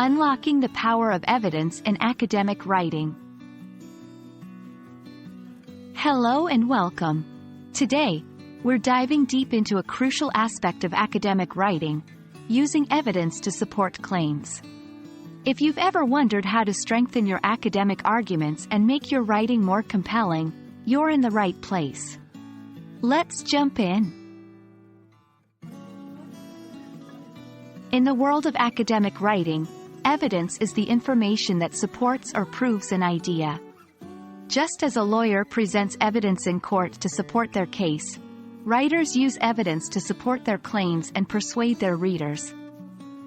Unlocking the power of evidence in academic writing. Hello and welcome. Today, we're diving deep into a crucial aspect of academic writing, using evidence to support claims. If you've ever wondered how to strengthen your academic arguments and make your writing more compelling, you're in the right place. Let's jump in. In the world of academic writing, evidence is the information that supports or proves an idea. Just as a lawyer presents evidence in court to support their case, writers use evidence to support their claims and persuade their readers.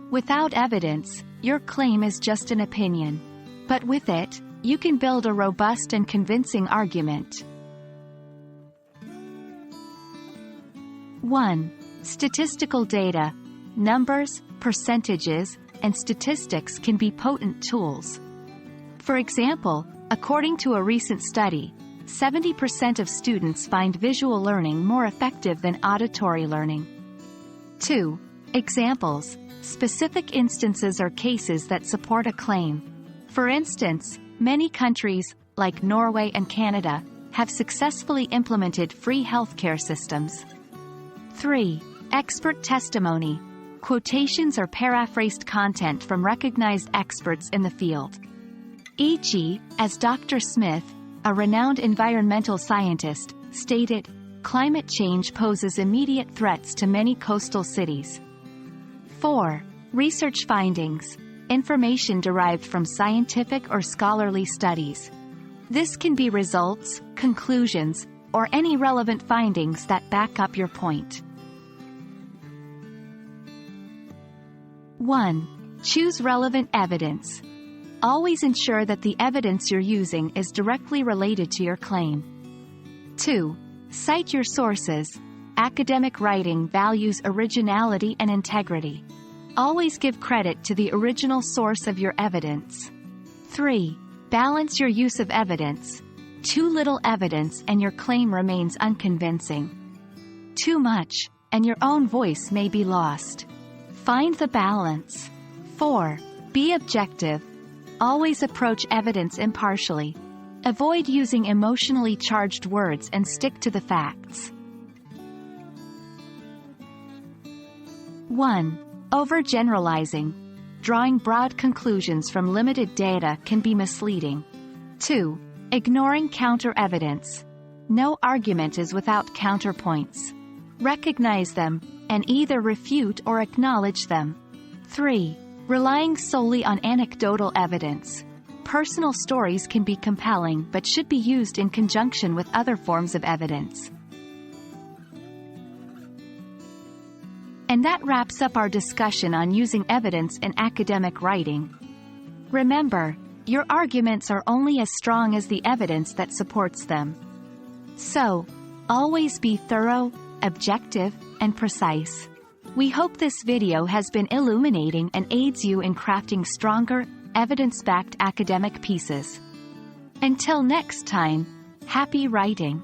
Without evidence, your claim is just an opinion. But with it, you can build a robust and convincing argument. 1. Statistical data. Numbers, percentages, and statistics can be potent tools. For example, according to a recent study, 70% of students find visual learning more effective than auditory learning. 2. Examples. Specific instances or cases that support a claim. For instance, many countries, like Norway and Canada, have successfully implemented free healthcare systems. 3. Expert testimony. Quotations or paraphrased content from recognized experts in the field. E.g., as Dr. Smith, a renowned environmental scientist, stated, climate change poses immediate threats to many coastal cities. 4. Research findings. Information derived from scientific or scholarly studies. This can be results, conclusions, or any relevant findings that back up your point. 1. Choose relevant evidence. Always ensure that the evidence you're using is directly related to your claim. 2. Cite your sources. Academic writing values originality and integrity. Always give credit to the original source of your evidence. 3. Balance your use of evidence. Too little evidence and your claim remains unconvincing. Too much, and your own voice may be lost. Find the balance. 4. Be objective. Always approach evidence impartially. Avoid using emotionally charged words and stick to the facts. 1. Overgeneralizing. Drawing broad conclusions from limited data can be misleading. 2. Ignoring counter-evidence. No argument is without counterpoints. Recognize them, and either refute or acknowledge them. 3. Relying solely on anecdotal evidence. Personal stories can be compelling but should be used in conjunction with other forms of evidence. And that wraps up our discussion on using evidence in academic writing. Remember, your arguments are only as strong as the evidence that supports them. So, always be thorough, objective, and precise. We hope this video has been illuminating and aids you in crafting stronger, evidence-backed academic pieces. Until next time, happy writing!